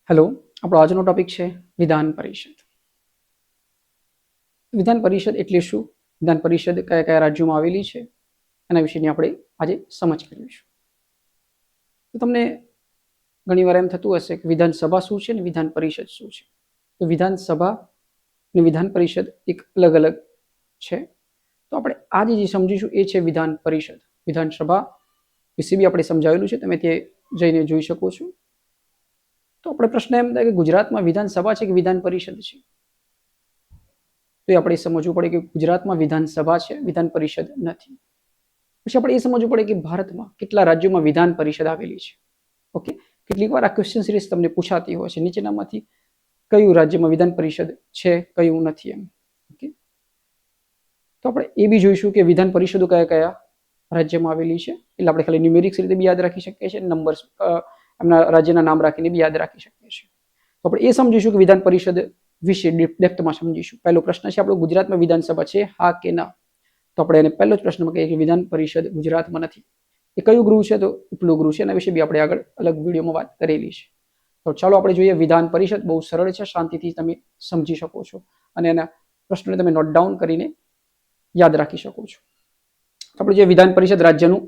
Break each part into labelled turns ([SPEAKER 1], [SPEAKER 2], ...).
[SPEAKER 1] Hello, આપણો આજનો topic છે વિધાન પરિષદ. વિધાન પરિષદ એટલે શું? વિધાન પરિષદ કયા કયા રાજ્યોમાં આવેલી છે એના વિશેની આપણે આજે સમજ કરીશું. તો તમને ઘણીવાર એમ થતું હશે કે વિધાનસભા શું છે અને વિધાન પરિષદ શું છે. તો વિધાનસભા અને વિધાન પરિષદ એક અલગ અલગ છે. તો આપણે આજે જે સમજીશું એ છે વિધાન પરિષદ. વિધાનસભા વિશે બી આપણે સમજાવેલું છે, તમે તે જઈને જોઈ શકો છો. તો આપણે પ્રશ્ન એમ થાય કે ગુજરાતમાં વિધાનસભા છે કે વિધાન પરિષદ છે? તો એ આપણે સમજવું પડે કે ગુજરાતમાં વિધાનસભા છે, વિધાન પરિષદ નથી. પછી આપણે એ સમજવું પડે કે ભારતમાં કેટલા રાજ્યોમાં વિધાન પરિષદ આવેલી છે. ઓકે, કેટલીક વાર આ ક્વેશ્ચન સિરીઝ તમને પૂછાતી હોય છે, નીચેનામાંથી કયું રાજ્યમાં વિધાન પરિષદ છે, કયું નથી એમ. ઓકે, તો આપણે એ બી જોઈશું કે વિધાન પરિષદો કયા કયા રાજ્યમાં આવેલી છે. એટલે આપણે ખાલી ન્યુમેરિક્સ રીતે બી યાદ રાખી શકીએ છીએ, નંબર્સ એમના રાજ્યના નામ રાખીને બી યાદ રાખી શકીએ છીએ. તો આપણે એ સમજીશું કે વિધાન પરિષદ વિશે ડેપ્થમાં સમજીશું. પહેલો પ્રશ્ન છે આપણો, ગુજરાતમાં વિધાનસભા છે, હા કે ના? તો આપણે એને પહેલો જ પ્રશ્નમાં કહીએ કે વિધાન પરિષદ ગુજરાતમાં નથી. એ કયું ગૃહ છે? તો ઉપલું ગૃહ છે. એના વિશે બી આપણે આગળ અલગ વિડીયોમાં વાત કરેલી છે. તો ચાલો આપણે જોઈએ વિધાન પરિષદ. બહુ સરળ છે, શાંતિથી તમે સમજી શકો છો અને એના પ્રશ્નોને તમે નોટ ડાઉન કરીને યાદ રાખી શકો છો. આપણે જે વિધાન પરિષદ રાજ્યનું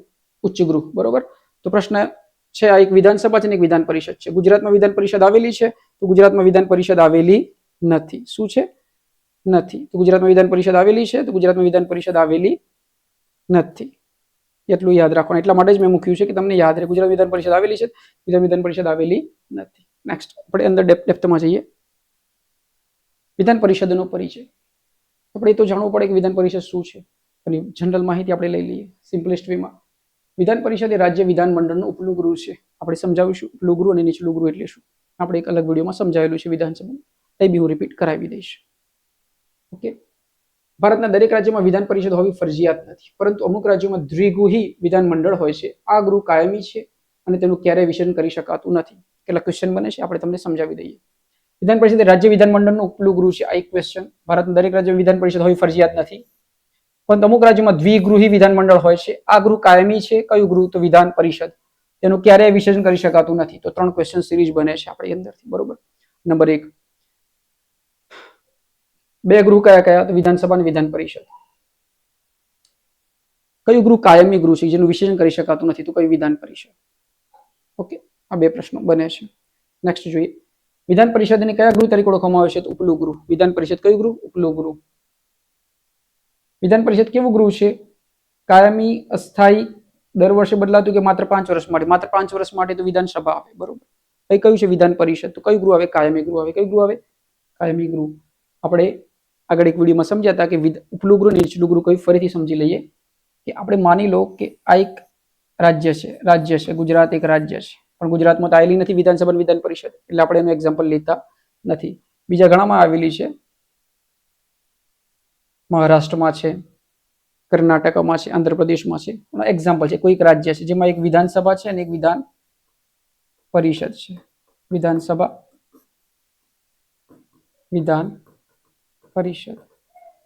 [SPEAKER 1] ઉચ્ચ ગૃહ, બરોબર. તો પ્રશ્ન છે આ એક વિધાનસભા છે ને એક વિધાન પરિષદ છે. ગુજરાતમાં વિધાન પરિષદ આવેલી છે, તો ગુજરાતમાં વિધાન પરિષદ આવેલી નથી. શું છે? નથી. તો ગુજરાતમાં વિધાન પરિષદ આવેલી છે, તો ગુજરાતમાં વિધાન પરિષદ આવેલી નથી. એટલું યાદ રાખવાનું. એટલા માટે જ મેં મૂક્યું છે કે તમને યાદ રહે. ગુજરાત વિધાન પરિષદ આવેલી છે, ગુજરાત વિધાન પરિષદ આવેલી નથી. નેક્સ્ટ આપણે અંદર ડેપ્થમાં જઈએ. વિધાન પરિષદનો પરિચય. આપણે એ તો જાણવું પડે કે વિધાન પરિષદ શું છે. અને જનરલ માહિતી આપણે લઈ લઈએ સિમ્પલેસ્ટ વેમાં. વિધાન પરિષદ એ રાજ્ય વિધાનમંડળનું ઉપલું ગૃહ છે. આપણે સમજાવીશું ઉપલું ગૃહ અને નીચલું ગૃહ એટલે શું. આપણે એક અલગ વિડીયોમાં સમજાવેલું છે વિધાનસભાનું, એ બી હું રિપીટ કરાવી દઈશ. ઓકે, ભારતના દરેક રાજ્યમાં વિધાન પરિષદ હોવી ફરજિયાત નથી, પરંતુ અમુક રાજ્યોમાં દ્વિગૃહી વિધાનમંડળ હોય છે. આ ગૃહ કાયમી છે અને તેનું ક્યારેય વિચલન કરી શકાતું નથી. કેટલા ક્વેશ્ચન બને છે આપણે તમને સમજાવી દઈએ. વિધાન પરિષદ રાજ્ય વિધાનમંડળનું ઉપલું ગૃહ છે. આ એક ક્વેશ્ચન. ભારતના દરેક રાજ્યમાં વિધાન પરિષદ હોવી ફરજિયાત નથી, પરંતુ અમુક રાજ્યોમાં દ્વિગૃહી વિધાનમંડળ હોય છે. આ ગૃહ કાયમી છે. કયું ગૃહ? તો વિધાન પરિષદ. તેનું ક્યારેય વિસર્જન કરી શકાતું નથી. તો 3 ક્વેશ્ચન સિરીઝ બને છે આપણી અંદરથી, બરોબર. નંબર 1, બે ગૃહ કયા કયા? તો વિધાનસભા અને વિધાન પરિષદ. કયું ગૃહ કાયમી ગૃહ છે જેનું વિસર્જન કરી શકાતું નથી? તો કયું? વિધાન પરિષદ. ઓકે, આ બે પ્રશ્નો બને છે. નેક્સ્ટ જોઈએ, વિધાન પરિષદને કયા ગૃહ તરીકે ઓળખવામાં આવે છે? તો ઉપલું ગૃહ. વિધાન પરિષદ કયું ગૃહ? ઉપલું ગૃહ. વિધાન પરિષદ કેવું ગૃહ છે? કાયમી, અસ્થાયી, દર વર્ષે બદલાતું કે માત્ર 5 વર્ષ માટે? માત્ર 5 વર્ષ માટે તો વિધાનસભા આવે, બરોબર. કઈ કયું છે વિધાન પરિષદ? તો કયું ગૃહ આવે? કાયમી ગૃહ આવે. કયું ગૃહ આવે? કાયમી ગૃહ. આપણે આગળ એક વિડીયોમાં સમજ્યા હતા કે ઉપલું ગૃહ, નીચલું ગૃહ કયું, ફરીથી સમજી લઈએ. કે આપણે માની લો કે આ એક રાજ્ય છે, ગુજરાત એક રાજ્ય છે, પણ ગુજરાતમાં તો આવેલી નથી વિધાનસભા વિધાન પરિષદ, એટલે આપણે એનું એક્ઝામ્પલ લેતા નથી. બીજા ઘણામાં આવેલી છે, મહારાષ્ટ્રમાં છે, કર્ણાટકમાં છે, આંધ્રપ્રદેશમાં છે. એક્ઝામ્પલ છે. કોઈ એક રાજ્ય છે જેમાં એક વિધાનસભા છે અને એક વિધાન પરિષદ છે. વિધાનસભા, વિધાન પરિષદ.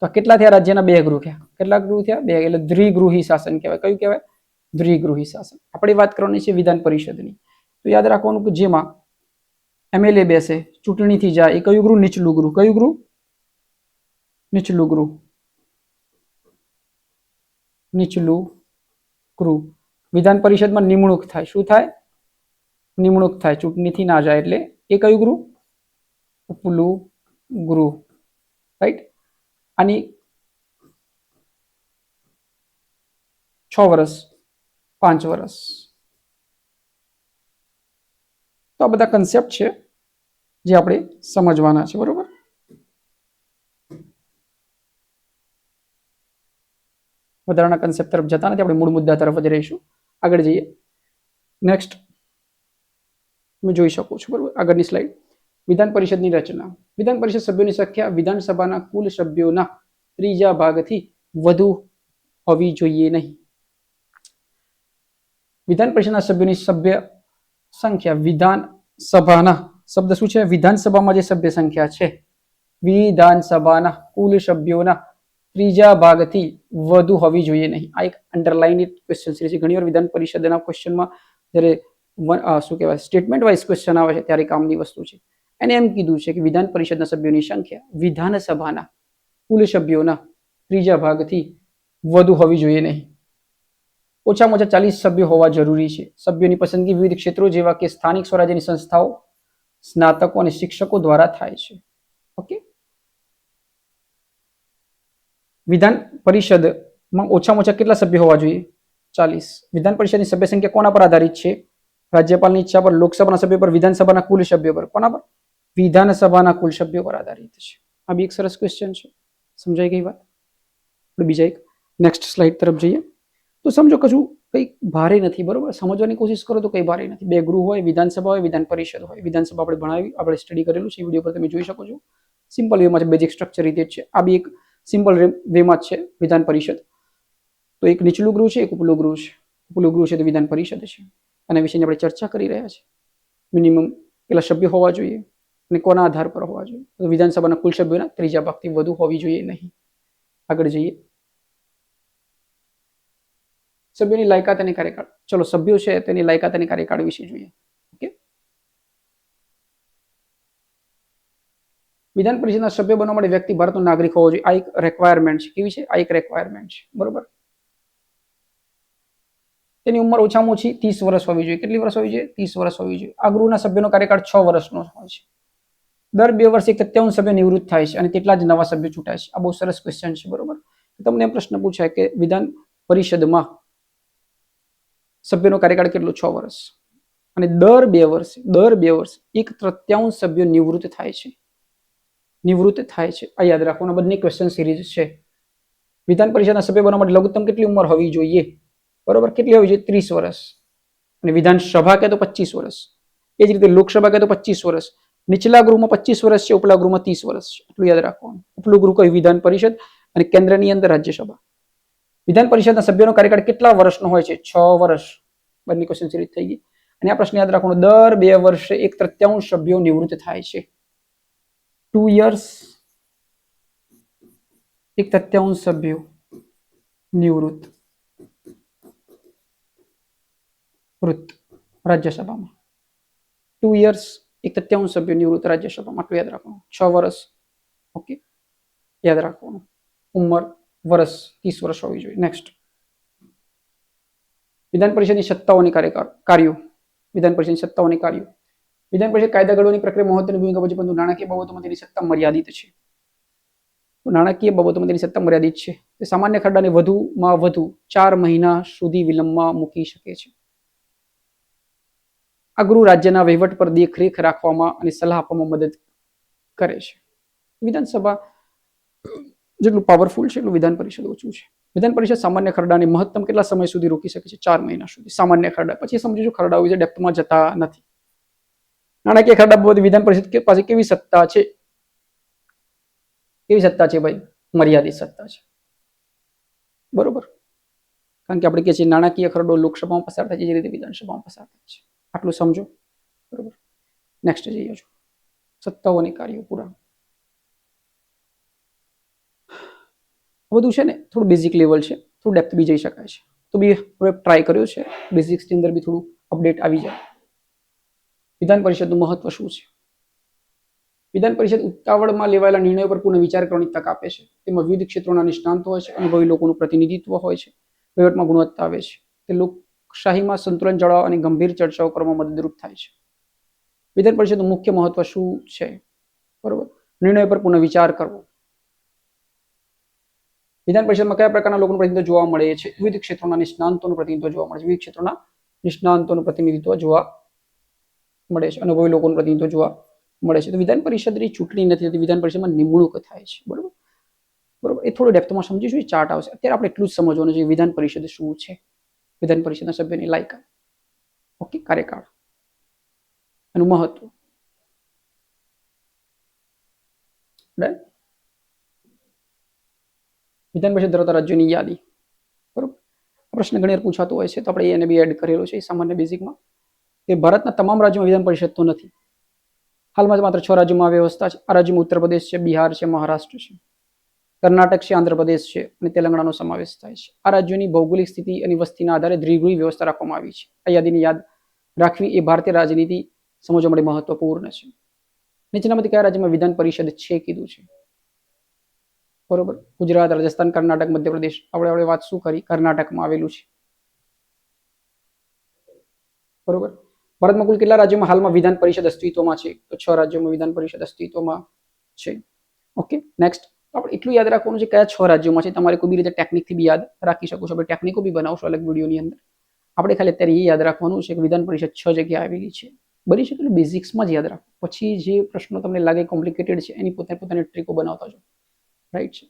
[SPEAKER 1] તો કેટલા થયા? રાજ્યના 2 ગૃહ થયા. કેટલા ગૃહ થયા? 2. એટલે દ્વિગૃહી શાસન કહેવાય. કયું કહેવાય? દ્વિગૃહી શાસન. આપણે વાત કરવાની છે વિધાન પરિષદની. તો યાદ રાખવાનું કે જેમાં એમએલએ બેસે, ચૂંટણીથી જાય, એ કયું ગૃહ? નીચલું ગૃહ. કયું ગૃહ? નીચલું ગૃહ. નીચલું ગૃહ. વિધાન પરિષદમાં નિમણૂક થાય. શું થાય? નિમણૂક થાય. ચૂંટણીથી ના જાય એટલે એ કયું ગૃહ? ઉપલું ગૃહ. રાઈટ. આની 6 વર્ષ, 5 વર્ષ. તો આ બધા કન્સેપ્ટ છે જે આપણે સમજવાના છે, બરોબર. વધારાના કન્સેપ્ટ તરફ જતા નથી, આપણે મૂળ મુદ્દા તરફ જ રહીશું. આગળ જઈએ. નેક્સ્ટ તમે જોઈ શકો છો, બરોબર. આગળની સ્લાઇડ. વિધાન પરિષદની રચના. વિધાન પરિષદ સભ્યોની સંખ્યા વિધાનસભાના કુલ સભ્યોના 3 ભાગથી વધુ હોવી જોઈએ નહીં. વિધાન પરિષદના સભ્યોની સભ્ય સંખ્યા વિધાનસભાના, શબ્દ શું છે? વિધાનસભામાં જે સભ્ય સંખ્યા છે, વિધાનસભાના કુલ સભ્યોના ત્રીજા ભાગથી વધુ હોવી જોઈએ નહીં. આ એક અંડરલાઇન ક્વેશ્ચન સિરીઝ છે. ઘણીવાર વિધાન પરિષદના ક્વેશ્ચનમાં જ્યારે શું કહેવાય સ્ટેટમેન્ટ વાઇઝ ક્વેશ્ચન આવે છે ત્યારે કામની વસ્તુ છે. એને એમ કીધું છે કે વિધાન પરિષદના સભ્યોની સંખ્યા વિધાનસભાના કુલ સભ્યોના ત્રીજા ભાગથી વધુ હોવી જોઈએ નહીં. ઓછામાં ઓછા 40 સભ્યો હોવા જરૂરી છે. સભ્યોની પસંદગી વિવિધ ક્ષેત્રો જેવા કે સ્થાનિક સ્વરાજ્યની સંસ્થાઓ, સ્નાતકો અને શિક્ષકો દ્વારા થાય છે. ઓકે, વિધાન પરિષદમાં ઓછામાં ઓછા કેટલા સભ્યો હોવા જોઈએ? 40. વિધાન પરિષદની સભ્ય સંખ્યા કોના પર આધારિત છે? રાજ્યપાલની ઈચ્છા પર, લોકસભાના સભ્યો પર, વિધાનસભાના કુલ સભ્યો પર. કોના પર? વિધાનસભાના કુલ સભ્યો પર આધારિત છે. આ બી એક સરસ ક્વેશ્ચન છે. સમજાઈ ગઈ વાત? બીજા એક નેક્સ્ટ સ્લાઇડ તરફ જઈએ તો સમજો કશું કંઈ ભારે નથી, બરોબર? સમજવાની કોશિશ કરો તો કંઈ ભારે નથી. બે ગૃહ હોય, વિધાનસભા હોય, વિધાન પરિષદ હોય. વિધાનસભા આપણે ભણાવી, આપણે સ્ટડી કરેલું છે, વિડીયો પર તમે જોઈ શકો છો. સિમ્પલ વેમાં છે, બેઝિક સ્ટ્રક્ચર રીતે જ છે. આ બી એક સિમ્પલ વેમાં જ છે વિધાન પરિષદ. તો એક નીચલું ગૃહ છે, એક ઉપલું ગૃહ છે. ઉપલું ગૃહ છે તો વિધાન પરિષદ છે. આના વિશેની આપણે ચર્ચા કરી રહ્યા છીએ. મિનિમમ કેટલા સભ્યો હોવા જોઈએ અને કોના આધાર પર હોવા જોઈએ? તો વિધાનસભાના કુલ સભ્યોના ત્રીજા ભાગથી વધુ હોવી જોઈએ નહીં. આગળ જઈએ. સભ્યોની લાયકાત અને કાર્યકાળ. ચલો, સભ્યો છે તેની લાયકાત અને કાર્યકાળ વિશે જોઈએ. ઓકે, વિધાન પરિષદના સભ્ય બનવા માટે વ્યક્તિ ભારતનો નાગરિક હોવો જોઈએ. આ એક રિક્વાયરમેન્ટ છે. કેવી છે? આ એક રિક્વાયરમેન્ટ છે, બરોબર? તેની ઉંમર ઓછામાં ઓછી 30 વર્ષ હોવી જોઈએ. કેટલી વર્ષ હોવી જોઈએ? 30 વર્ષ હોવી જોઈએ. આ ગૃહના સભ્યનો કાર્યકાળ 6 વર્ષનો હોય છે. દર 2 વર્ષે 1/3 સભ્ય નિવૃત્ત થાય છે અને તેટલા જ નવા સભ્યો ચૂંટાય છે. આ બહુ સરસ ક્વેશ્ચન છે, બરોબર? તમને એમ પ્રશ્ન પૂછાય કે વિધાન પરિષદમાં સભ્યનો કાર્યકાળ કેટલો? 6 વર્ષ. અને દર 2 વર્ષે 1/3 સભ્યો નિવૃત્ત થાય છે. નિવૃત્ત થાય છે. આ યાદ રાખવાનું. બંને ક્વેશ્ચન સિરીઝ છે. વિધાન પરિષદના સભ્ય બનવા માટે લઘુત્તમ કેટલી ઉંમર હોવી જોઈએ? બરોબર, કેટલી હોવી જોઈએ? 30 વર્ષ. અને વિધાનસભા કહે તો 25 વર્ષ. એ જ રીતે લોકસભા કહે તો 25 વર્ષ. નીચલા ગૃહમાં 25 વર્ષ છે, ઉપલા ગૃહમાં 30 વર્ષ છે. એટલું યાદ રાખવાનું. ઉપલું ગૃહ કયું? વિધાન પરિષદ. અને કેન્દ્રની અંદર રાજ્યસભા. વિધાન પરિષદના સભ્યોનો કાર્યકાળ કેટલા વર્ષનો હોય છે? 6 વર્ષ. બંને ક્વેશ્ચન સિરીઝ થઈ ગઈ. અને આ પ્રશ્ન યાદ રાખવાનો. દર 2 વર્ષે 1/3 સભ્યો નિવૃત્ત થાય છે. 2 years 1/3 સભ્યો નિવૃત્ત રાજ્યસભામાં. 2 years 1/3 સભ્યો નિવૃત્ત રાજ્યસભામાં. આટલું યાદ રાખવાનું. 6 વર્ષ. ઓકે, યાદ રાખવાનું. ઉંમર વર્ષ 30 વર્ષ હોવી જોઈએ. નેક્સ્ટ, વિધાન પરિષદની સત્તાઓની કાર્યો. વિધાન પરિષદની સત્તાઓની કાર્યો. વિધાન પરિષદ કાયદા ઘડવાની પ્રક્રિયા મહત્વની ભૂમિકા ભજવે, પરંતુ નાણાકીય બાબતોમાં તેની સત્તા મર્યાદિત છે. તો નાણાકીય બાબતોમાં તેની સત્તા મર્યાદિત છે. તે સામાન્ય ખરડાને વધુમાં વધુ 4 મહિના સુધી વિલંબમાં મૂકી શકે છે. આ ગૃહ રાજ્યના વહીવટ પર દેખરેખ રાખવામાં અને સલાહ આપવામાં મદદ કરે છે. વિધાનસભા જેટલું પાવરફુલ છે એટલું વિધાન પરિષદ ઓછું છે. વિધાન પરિષદ સામાન્ય ખરડાને મહત્તમ કેટલા સમય સુધી રોકી શકે છે? 4 મહિના સુધી સામાન્ય ખરડા. પછી સમજીશું ખરડાઓ વિશે ડેપ્થમાં જતા નથી. નાણાકીય ખરડા બાબતે વિધાન પરિષદ પાસે કેવી સત્તા છે? કેવી સત્તા છે ભાઈ? મર્યાદિત સત્તા છે, બરોબર? કારણ કે આપણે કહીએ છીએ નાણાકીય ખરડો લોકસભામાં પસાર થાય છે, જે રીતે વિધાનસભામાં પસાર થાય છે. આટલું સમજો, બરોબર? નેક્સ્ટ જઈએ છો. સત્તાઓની કાર્યો પૂરા. બધું છે ને થોડું બેઝિક લેવલ છે, થોડું ડેપ્થ બી જઈ શકાય છે. તો બી આપણે ટ્રાય કર્યો છે બેઝિક્સની અંદર બી થોડું અપડેટ આવી જાય. વિધાન પરિષદનું મહત્વ શું છે? વિધાન પરિષદ ઉતાવળમાં લેવાયેલા નિર્ણયો પર પુનઃ વિચાર કરવાની તક આપે છે. તેમાં વિવિધ ક્ષેત્રોના નિષ્ણાંતો હોય છે, અનુભવી લોકોનું પ્રતિનિધિત્વ હોય છે, વહીવટમાં ગુણવત્તા આવે છે. તે લોકશાહીમાં સંતુલન જાળવવા અને ગંભીર ચર્ચાઓ કરવામાં મદદરૂપ થાય છે. વિધાન પરિષદનું મુખ્ય મહત્વ શું છે? બરોબર, નિર્ણયો પર પુનઃ વિચાર કરવો. વિધાન પરિષદમાં કયા પ્રકારના લોકોનું પ્રતિનિધિત્વ જોવા મળે છે? વિવિધ ક્ષેત્રોના નિષ્ણાંતોનું પ્રતિનિધિત્વ જોવા મળે છે. વિવિધ ક્ષેત્રોના નિષ્ણાંતોનું પ્રતિનિધિત્વ જોવા મળે છે. અનુભવી લોકોનું પ્રતિનિધિત્વ જોવા મળે છે. તો વિધાન પરિષદની ચૂંટણી નથી થતી, વિધાન પરિષદમાં નિમણૂક થાય છે, બરોબર? બરોબર, એ થોડું ડેપ્થમાં સમજીશું. ચાર્ટ આવશે. અત્યારે આપણે એટલું જ સમજવાનું છે વિધાન પરિષદ શું છે, વિધાન પરિષદના સભ્યની લાયકાત, ઓકે, કાર્યકાળ, એનું મહત્વ. વિધાન પરિષદ ધરાવતા રાજ્યોની યાદી, બરોબર? પ્રશ્ન ઘણી વાર પૂછાતો હોય છે, તો આપણે એને બી એડ કરેલો છે સામાન્ય બેઝિકમાં, કે ભારતના તમામ રાજ્યોમાં વિધાન પરિષદ તો નથી. હાલમાં માત્ર 6 રાજ્યોમાં વ્યવસ્થા છે. આ રાજ્યોમાં ઉત્તર પ્રદેશ છે, બિહાર છે, મહારાષ્ટ્ર છે. કર્ણાટક છે, આંધ્રપ્રદેશ છે અને તેલંગાણાનો સમાવેશ થાય છે. આ રાજ્યોની ભૌગોલિક સ્થિતિ અને વસ્તીના આધારે દ્વિગુણી વ્યવસ્થા રાખવામાં આવી છે. આ યાદીને યાદ રાખવી એ ભારતીય રાજનીતિ સમજવા માટે મહત્વપૂર્ણ છે. નીચેનામાંથી કયા રાજ્યમાં વિધાન પરિષદ છે કીધું છે? બરોબર, ગુજરાત, રાજસ્થાન, કર્ણાટક, મધ્યપ્રદેશ. આપણે વાત શું કરી? કર્ણાટકમાં આવેલું છે. બરોબર. ભારતમાં કુલ કેટલા રાજ્યોમાં હાલમાં વિધાન પરિષદ અસ્તિત્વમાં છે? તો 6 રાજ્યોમાં વિધાન પરિષદ અસ્તિત્વમાં છે. Okay, next. આપણે એટલું યાદ રાખવાનું છે કયા 6 રાજ્યોમાં છે. તમારે કોઈ બી રીતે ટેકનિકથી બી યાદ રાખી શકો છો. આપણે ટેકનિકો બી બનાવશું અલગ વિડીયોની અંદર. આપણે ખાલી અત્યારે એ યાદ રાખવાનું છે કે વિધાન પરિષદ 6 જગ્યાએ આવેલી છે. બની શકે તો બેઝિક્સમાં જ યાદ રાખો. પછી જે પ્રશ્નો તમને લાગે કોમ્પ્લિકેટેડ છે એની પોતાની ટ્રીકો બનાવતા જાઓ. રાઈટ છે.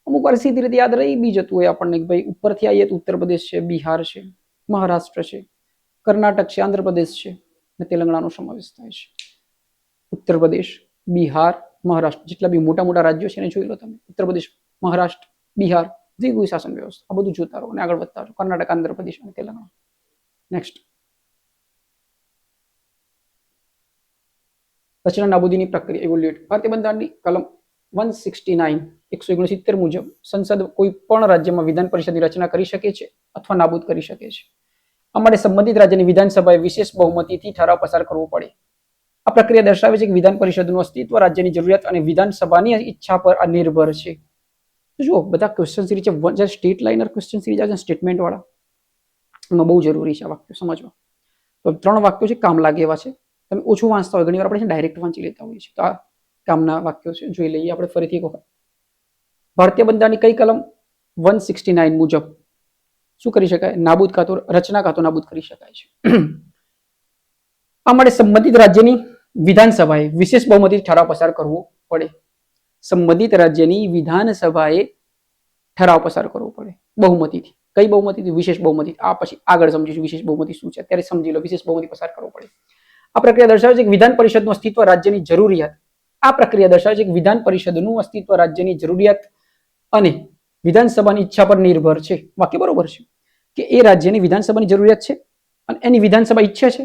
[SPEAKER 1] અમુક વાર સીધી રીતે યાદ રહી બી જતું હોય આપણને કે ભાઈ ઉપરથી આવીએ તો ઉત્તર પ્રદેશ છે, બિહાર છે, મહારાષ્ટ્ર છે, કર્ણાટક છે, આંધ્રપ્રદેશ છે અને તેલંગાણાનો સમાવેશ થાય છે. ઉત્તર પ્રદેશ, બિહાર, મહારાષ્ટ્ર જેટલા બી મોટા મોટા રાજ્યો છે એને જોઈ લો તમે. ઉત્તર પ્રદેશ, મહારાષ્ટ્ર, બિહાર, દ્વિગુણી શાસન વ્યવસ્થા. આ બધું જોતા રહો અને આગળ વધતા રહો. કર્ણાટક, આંધ્રપ્રદેશ અને તેલંગાણા. નેક્સ્ટ. રચના નાબૂદીની પ્રક્રિયા ઇવોલ્યુએટ. ભારતીય બંધારણની કલમ 169 મુજબ સંસદ કોઈ પણ રાજ્યમાં વિધાન પરિષદની રચના કરી શકે છે અથવા નાબૂદ કરી શકે છે. આ માટે સંબંધિત રાજ્યની વિધાનસભાએ વિશેષ બહુમતીથી ઠરાવ પસાર કરવો પડે. આ પ્રક્રિયા દર્શાવે છે કે વિધાન પરિષદનું અસ્તિત્વ રાજ્યની જરૂરિયાત અને વિધાનસભાની ઈચ્છા પર નિર્ભર છે. તો જુઓ, બધા ક્વેશ્ચન સિરીઝ છે. સ્ટેટ લાઇનર ક્વેશ્ચન સિરીઝ આવે છે, સ્ટેટમેન્ટ વાળા, એમાં બહુ જરૂરી છે આ વાક્યો સમજવા. તો 3 વાક્યો છે, કામ લાગે એવા છે. તમે ઓછું વાંચતા હોય, ઘણી વાર આપણે ડાયરેક્ટ વાંચી લેતા હોઈએ છીએ. તો આ કામના વાક્યો છે, જોઈ લઈએ આપણે ફરીથી એક વખત. ભારતીય બંધારણની કઈ કલમ 169 મુજબ શું કરી શકાય? નાબૂદ કાં તો રચના કાં તો નાબૂદ કરી શકાય છે. આ માટે સંબંધિત રાજ્યની વિધાનસભાએ વિશેષ બહુમતીથી ઠરાવ પસાર કરવો પડે. સંબંધિત રાજ્યની વિધાનસભાએ ઠરાવ પસાર કરવો પડે બહુમતીથી. કઈ બહુમતીથી? વિશેષ બહુમતી. આ પછી આગળ સમજીશું વિશેષ બહુમતી શું છે. અત્યારે સમજી લો વિશેષ બહુમતી પસાર કરવો પડે. આ પ્રક્રિયા દર્શાવે છે કે વિધાન પરિષદનું અસ્તિત્વ રાજ્યની જરૂરિયાત. આ પ્રક્રિયા દર્શાવે છે કે વિધાન પરિષદનું અસ્તિત્વ રાજ્યની જરૂરિયાત અને વિધાનસભાની ઈચ્છા પર નિર્ભર છે. વાક્ય બરોબર છે કે એ રાજ્યની વિધાનસભાની જરૂરિયાત છે અને એની વિધાનસભા ઈચ્છે છે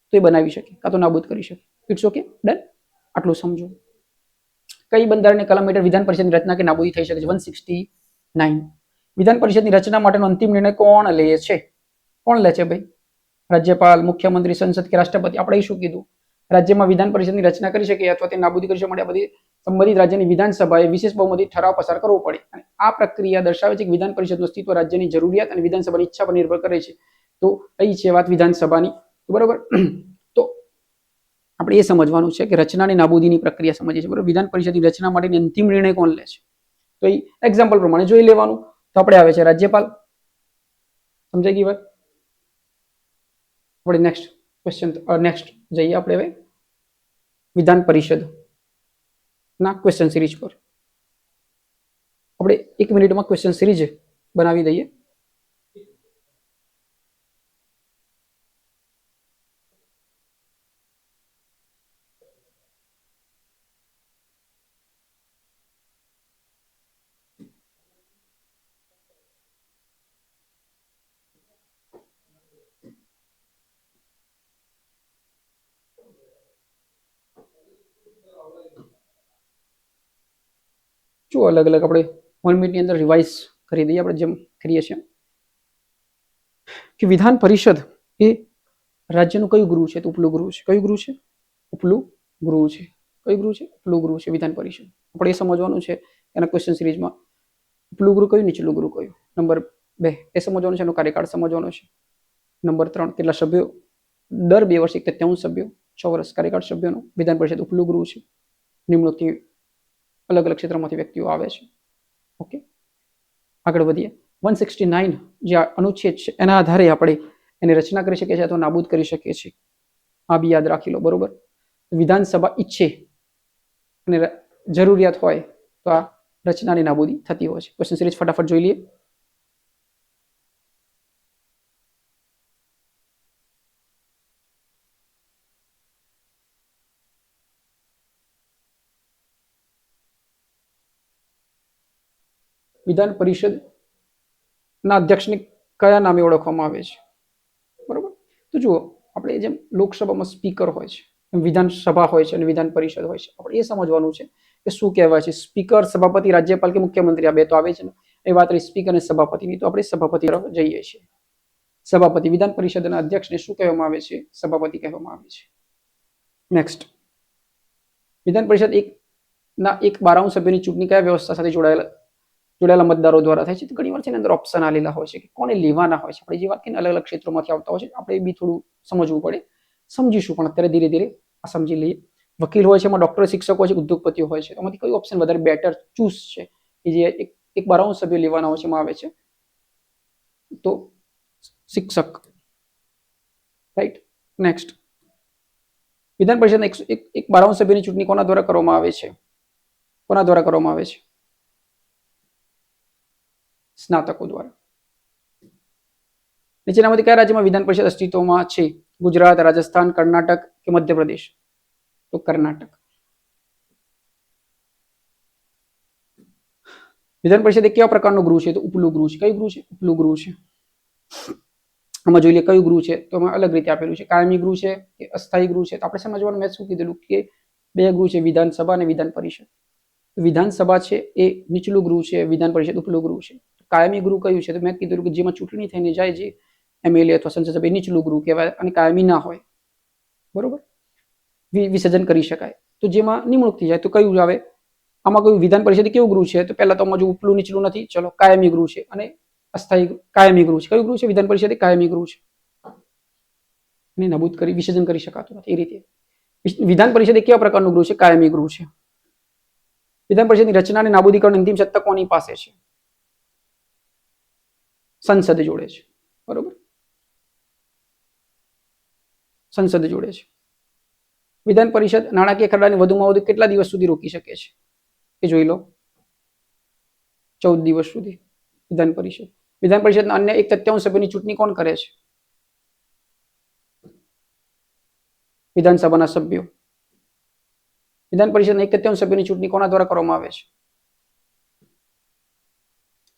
[SPEAKER 1] તો એ બનાવી શકે કાં તો નાબૂદ કરી શકે. It's okay, done. આટલું સમજો. કઈ બંધારણીય કલમ હેઠળ વિધાન પરિષદની રચના કે નાબૂદી થઈ શકે છે? 169. વિધાન પરિષદની રચના માટેનો અંતિમ નિર્ણય કોણ લે છે? કોણ લે છે ભાઈ? રાજ્યપાલ, મુખ્યમંત્રી, સંસદ કે રાષ્ટ્રપતિ? આપણે શું કીધું? રાજ્યમાં વિધાન પરિષદની રચના કરી શકે અથવા તે નાબૂદી કરી શકે માટે બધી સંબંધિત રાજ્યની વિધાનસભાએ વિશેષ બહુમતી ઠરાવ પસાર કરવો પડે. અને આ પ્રક્રિયા દર્શાવે છે કે વિધાન પરિષદનું અસ્તિત્વ રાજ્યની જરૂરિયાત અને વિધાનસભાની ઈચ્છા પર નિર્ભર કરે છે. તો અહીં છે વાત વિધાનસભાની, બરોબર. તો આપણે એ સમજવાનું છે કે રચનાની નાબૂદીની પ્રક્રિયા સમજીએ છીએ, બરોબર. વિધાન પરિષદની રચના માટેની અંતિમ નિર્ણય કોણ લે છે? તો એ એક્ઝામ્પલ પ્રમાણે જોઈ લેવાનું. તો આપણે આવે છે રાજ્યપાલ. સમજાઈ ગઈ વાત? આપણે નેક્સ્ટ ક્વેશ્ચન નેક્સ્ટ જઈએ આપણે હવે વિધાન પરિષદ ના ક્વેશ્ચન સિરીઝ પર. આપણે 1 મિનિટમાં ક્વેશ્ચન સિરીઝ બનાવી દઈએ. જો અલગ અલગ આપણે 1 મિનિટની અંદર રિવાઇઝ કરી દઈએ આપણે જેમ કરીએ છીએ કે વિધાન પરિષદ એ રાજ્યનું કયું ગૃહ છે? તો ઉપલું ગૃહ છે. કયું ગૃહ છે? ઉપલું ગૃહ છે. કયું ગૃહ છે? ઉપલું ગૃહ છે વિધાન પરિષદ. આપણે એ સમજવાનું છે એના ક્વેશ્ચન સિરીઝમાં. ઉપલું ગૃહ કયું, નીચલું ગૃહ કયું? નંબર 2 એ સમજવાનું છે, એનો કાર્યકાળ સમજવાનો છે. નંબર 3 કેટલા સભ્યો? દર 2 વર્ષે 73 સભ્યો, 6 વર્ષ કાર્યકાળ સભ્યોનો. વિધાન પરિષદ ઉપલું ગૃહ છે. નિમણૂકથી અલગ અલગ ક્ષેત્રમાંથી વ્યક્તિઓ આવે છે. ઓકે, આગળ વધીએ. 169 જે અનુચ્છેદ છે એના આધારે આપણે એની રચના કરી શકીએ છીએ અથવા નાબૂદ કરી શકીએ છીએ. આ બી યાદ રાખી લો, બરોબર. વિધાનસભા ઈચ્છે અને જરૂરિયાત હોય તો આ રચનાની નાબૂદી થતી હોય છે. ક્વેશ્ચન સિરીઝ ફટાફટ જોઈ લઈએ. વિધાન પરિષદ ના અધ્યક્ષને કયા નામે ઓળખવામાં આવે છે? બરોબર. તો જુઓ, આપણે જેમ લોકસભામાં સ્પીકર હોય છે, એમ વિધાનસભા હોય છે અને વિધાન પરિષદ હોય છે. આપણે એ સમજવાનું છે કે શું કહેવાય છે? સ્પીકર, સભાપતિ, રાજ્યપાલ કે મુખ્યમંત્રી? આ બે તો આવે છે ને. એ વાત રહી સ્પીકર અને સભાપતિની, તો આપણે સભાપતિ તરફ જઈએ છીએ. સભાપતિ, વિધાન પરિષદના અધ્યક્ષને શું કહેવામાં આવે છે? સભાપતિ કહેવામાં આવે છે. નેક્સ્ટ, વિધાન પરિષદ એક 12 સભ્યોની ચૂંટણી કયા વ્યવસ્થા સાથે જોડાયેલા મતદારો દ્વારા થાય છે? તો ઘણી વાર છે ને અંદર ઓપ્શન આલેલા હોય છે કે કોને લેવાના હોય છે. આપણે જે વાત કરીને અલગ અલગ ક્ષેત્રોમાંથી આવતા હોય છે, આપણે એ બી થોડું સમજવું પડે. સમજીશું, પણ અત્યારે ધીરે ધીરે આ સમજી લઈએ. વકીલ હોય છે, એમાં ડોક્ટર, શિક્ષકો હોય છે, ઉદ્યોગપતિઓ હોય છે. એમાંથી કયું ઓપ્શન વધારે બેટર ચૂઝ છે? કે જે એક 12 સભ્યો લેવાના હોય છે, એમાં આવે છે તો શિક્ષક. રાઈટ. નેક્સ્ટ, વિધાન પરિષદના એક 12 સભ્યોની ચૂંટણી કોના દ્વારા કરવામાં આવે છે? કોના દ્વારા કરવામાં આવે છે? સ્નાતકો દ્વારા. નીચેનામાંથી કયા રાજ્યમાં વિધાન પરિષદ અસ્તિત્વમાં છે? ગુજરાત, રાજસ્થાન, કર્ણાટક કે મધ્યપ્રદેશ? તો કર્ણાટક. વિધાન પરિષદ કેવા પ્રકારનું ગૃહ છે? તો ઉપલું ગૃહ છે. કયું ગૃહ છે? ઉપલું ગૃહ છે. આમાં જોઈ લે કયું ગૃહ છે, તો આમાં અલગ રીતે આપેલું છે. કાયમી ગૃહ છે કે અસ્થાયી ગૃહ છે? તો આપણે સમજવાનું, મેં શું કીધેલું કે બે ગૃહ છે, વિધાનસભા અને વિધાન પરિષદ. વિધાનસભા છે એ નીચલું ગૃહ છે, વિધાન પરિષદ ઉપલું ગૃહ છે. કાયમી ગૃહ કયું છે? તો મેં કીધું કે જેમાં ચૂંટણી થઈને જાય છે એમએલએ અથવા સંસદ સભ્ય, નીચલું ગૃહ કહેવાય અને કાયમી ના હોય. બરોબર, વિસર્જન કરી શકાય. તો જેમાં નિમણૂક થઈ જાય તો કયું આવે? આમાં કયું વિધાન પરિષદ કેવું ગૃહ છે? તો પહેલા તો આમાં જો ઉપલું નીચલું નથી, ચલો કાયમી ગૃહ છે અને અસ્થાયી કાયમી ગૃહ છે. કયું ગૃહ છે? વિધાન પરિષદ કાયમી ગૃહ છે. ને નબૂદ કરી વિસર્જન કરી શકાતું નથી. એ રીતે વિધાન પરિષદ કેવા પ્રકારનું ગૃહ છે? કાયમી ગૃહ છે. વિધાન પરિષદની રચના અને નાબૂદી કરવાની અંતિમ સત્તા કોની પાસે છે? સંસદ જોડે છે. બરોબર, સંસદ જોડે છે. વિધાન પરિષદ નાણાકીય ખરડાને વધુમાં વધુ કેટલા દિવસ સુધી રોકી શકે છે? એ જોઈ લો. 14 દિવસ સુધી. વિધાન પરિષદ. વિધાન પરિષદના અન્ય 1/3 સભ્યોની ચૂંટણી કોણ કરે છે? વિધાનસભાના સભ્યો. વિધાન પરિષદના 1/3 સભ્યોની ચૂંટણી કોના દ્વારા કરવામાં આવે છે?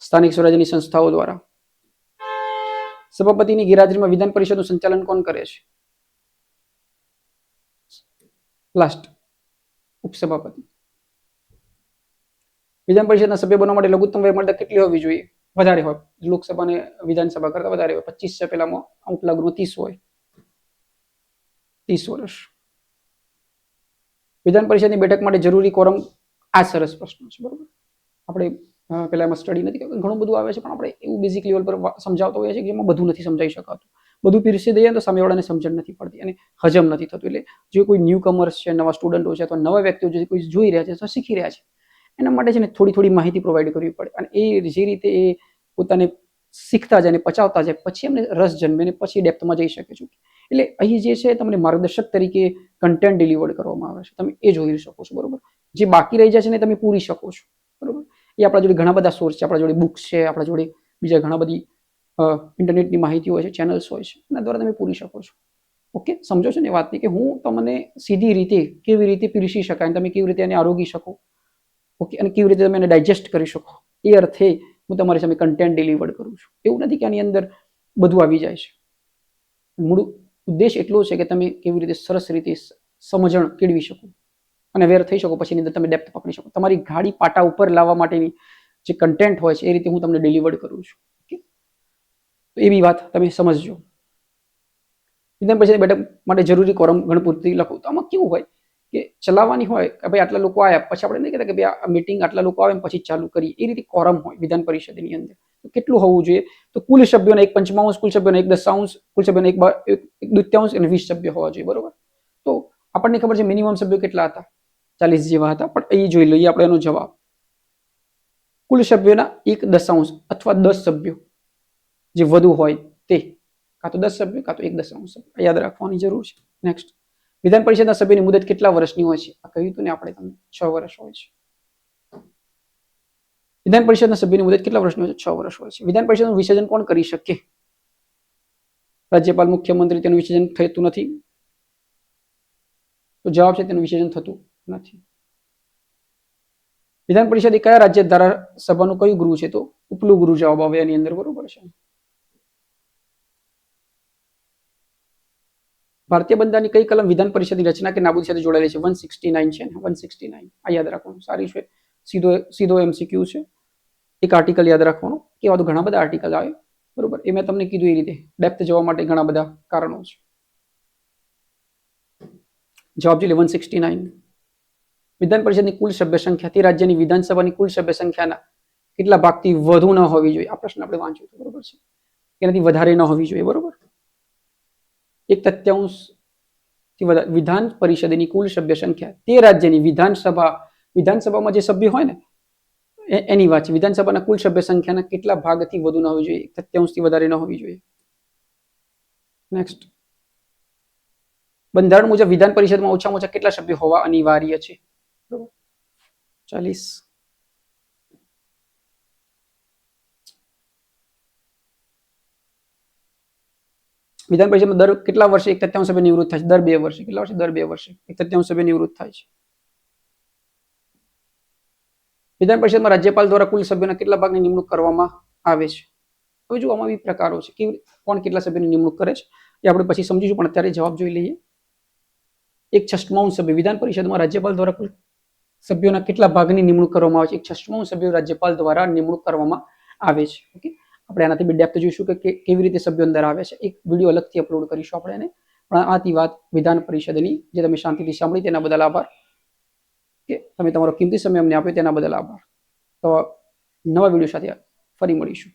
[SPEAKER 1] સ્થાનિક સ્વરાજ્યની સંસ્થાઓ દ્વારા. સભાપતિની ગેરહાજરીમાં વિધાન પરિષદનું સંચાલન કોણ કરે છે? લાસ્ટ, ઉપસભાપતિ. વિધાન પરિષદના સભ્ય બનવા માટે લઘુત્તમ વયમર્યાદા કેટલી હોવી જોઈએ? વધારે હોય. લોકસભા અને વિધાનસભા કરતા વધારે હોય. 25 છે પેલામાં, ઉપલા ગૃહમાં 30 હોય. 30 વર્ષ. વિધાન પરિષદની બેઠક માટે જરૂરી કોરમ. આ સરસ પ્રશ્ન છે. બરોબર, આપણે પેલા એમાં સ્ટડી નથી કરતા, ઘણું બધું આવે છે, પણ આપણે એવું બેઝિક લેવલ પર સમજાવતા હોઈએ છીએ કે એમાં બધું નથી સમજાઈ શકાતું. બધું પીરસી દઈએ તો સામેવાળાને સમજણ નથી પડતી અને હજમ નથી થતું. એટલે જે કોઈ ન્યૂ કમર્સ છે, નવા સ્ટુડન્ટો છે અથવા નવા વ્યક્તિઓ જે કોઈ જોઈ રહ્યા છે અથવા શીખી રહ્યા છે, એના માટે છે ને થોડી માહિતી પ્રોવાઈડ કરવી પડે. અને એ જે રીતે એ પોતાને શીખતા જાય, પચાવતા જાય, પછી એમને રસ જન્મે ને પછી ડેપ્થમાં જઈ શકે છે. એટલે અહીં જે છે તમને માર્ગદર્શક તરીકે કન્ટેન્ટ ડિલિવર્ડ કરવામાં આવે છે, તમે એ જોઈ શકો છો. બરોબર, જે બાકી રહી જાય છે ને તમે પૂરી શકો છો. બરોબર, એ આપણા જોડે ઘણા બધા સોર્સ છે, આપણા જોડે બુક્સ છે, આપણા જોડે બીજા ઘણા બધી ઇન્ટરનેટની માહિતી હોય છે, ચેનલ્સ હોય છે, એના દ્વારા તમે પૂરી શકો છો. ઓકે, સમજો છો ને વાતની કે હું તમને સીધી રીતે કેવી રીતે પીરસી શકાય, તમે કેવી રીતે એને આરોગી શકો, ઓકે, અને કેવી રીતે તમે એને ડાયજેસ્ટ કરી શકો, એ અર્થે હું તમારી સામે કન્ટેન્ટ ડિલિવર્ડ કરું છું. એવું નથી કે આની અંદર બધું આવી જાય છે. મૂળ ઉદ્દેશ એટલો છે કે તમે કેવી રીતે સરસ રીતે સમજણ કેળવી શકો અને અવેર થઈ શકો, પછી અંદર તમે ડેપ્થ પકડી શકો. તમારી ગાડી પાટા ઉપર લાવવા માટેની જે કન્ટેન્ટ હોય છે એ રીતે હું તમને ડિલિવર્ડ કરું છું. ઓકે, તો એવી વાત તમે સમજજો. વિધાન પરિષદની બેઠક માટે જરૂરી કોરમ ગણપૂર્તિ લખો. તો આમાં કેવું હોય કે ચલાવવાની હોય કે ભાઈ આટલા લોકો આવ્યા, પછી આપણે નહીં કહેતા કે ભાઈ આ મીટિંગ આટલા લોકો આવે પછી ચાલુ કરીએ. એ રીતે કોરમ હોય વિધાન પરિષદની અંદર. તો કેટલું હોવું જોઈએ? તો કુલ સભ્યોના 1/5, કુલ સભ્યોના 1/10, કુલ સભ્યોના 1/2 અને 20 સભ્યો હોવા જોઈએ. બરોબર, તો આપણને ખબર છે મિનિમમ સભ્યો કેટલા હતા? 40 જેવા હતા. પણ એ જોઈ લઈએ આપણે એનો જવાબ. કુલ સભ્યોના 1/10 અથવા 10 સભ્યો જે વધુ હોય તે, કાં તો 10 સભ્યો કાં તો 1/10 સભ્યો, યાદ રાખવાની જરૂર છે. નેક્સ્ટ, વિધાન પરિષદના સભ્યની મુદત કેટલા વર્ષની હોય છે? આ કહ્યું હતું ને આપણે તમને, 6 વર્ષ હોય છે. વિધાન પરિષદના સભ્યની મુદત કેટલા વર્ષની હોય છે? 6 વર્ષ હોય છે. વિધાન પરિષદનું વિસર્જન કોણ કરી શકે? રાજ્યપાલ, મુખ્યમંત્રી. તેનું વિસર્જન થતું નથી. તો જવાબ છે તેનું વિસર્જન થતું નથી. વિધાન પરિષદ એ કયા રાજ્ય ધારાસભાનું કયું ગૃહ છે? તો ઉપલું ગૃહ જવાબ આવે એની અંદર. બરોબર છે. ભારતીય બંધારણની કઈ કલમ વિધાન પરિષદની રચના કે નાબૂદી સાથે જોડાયેલી છે? 169 છે ને, 169 આ યાદ રાખવાનું. સારી છે, સીધો MCQ છે. એક આર્ટિકલ યાદ રાખવાનું. કેવા તો ઘણા બધા આર્ટિકલ આવે, બરોબર. એ મેં તમને કીધું એ રીતે ડેપ્થ જવા માટે ઘણા બધા કારણો છે. જવાબ જોઈ લે 169. વિધાન પરિષદની કુલ સભ્ય સંખ્યા તે રાજ્યની વિધાનસભાની કુલ સભ્ય સંખ્યાના કેટલા ભાગથી વધુ ન હોવી જોઈએ? આ પ્રશ્ન આપણે વાંચ્યો હતો, બરોબર છે. એનાથી વધારે ન હોવી જોઈએ, બરોબર. 1/3 થી વધારે વિધાન પરિષદની કુલ સભ્ય સંખ્યા તે રાજ્યની વિધાનસભામાં જે સભ્ય હોય ને એની વાત છે. વિધાનસભાના કુલ સભ્ય સંખ્યાના કેટલા ભાગથી વધુ ન હોવી જોઈએ? 1/3 થી વધારે ન હોવી જોઈએ. નેક્સ્ટ, બંધારણ મુજબ વિધાન પરિષદમાં ઓછામાં ઓછા કેટલા સભ્યો હોવા અનિવાર્ય છે? 40. વિધાન પરિષદમાં દર કેટલા વર્ષે 1/3 સભ્ય નિવૃત્ત થાય છે? દર 2 વર્ષે. કેટલા વર્ષે? દર 2 વર્ષે 1/3 સભ્ય નિવૃત્ત થાય છે. વિધાન પરિષદમાં રાજ્યપાલ દ્વારા કુલ સભ્યોના કેટલા ભાગની નિમણૂક કરવામાં આવે છે? હવે જો આમાં બી પ્રકારો છે કે કોણ કેટલા સભ્યોની નિમણૂક કરે છે એ આપણે પછી સમજીશું, પણ અત્યારે જવાબ જોઈ લઈએ. 1/6 સભ્ય વિધાન પરિષદમાં રાજ્યપાલ દ્વારા કુલ સભ્યોના કેટલા ભાગની નિમણૂક કરવામાં આવે છે? 1/6 સભ્યો રાજ્યપાલ દ્વારા નિમણૂક કરવામાં આવે છે. ઓકે, આપણે આનાથી બી ડેપ્થ જોઈશું કે કેવી રીતે સભ્યો અંદર આવે છે. એક વિડીયો અલગથી અપલોડ કરીશું આપણે એને. પણ આથી વાત વિધાન પરિષદની જે તમે શાંતિથી સાંભળી તેના બદલ આભાર. કે તમે તમારો કિંમતી સમય અમને આપ્યો તેના બદલ આભાર. તો નવા વિડીયો સાથે ફરી મળીશું.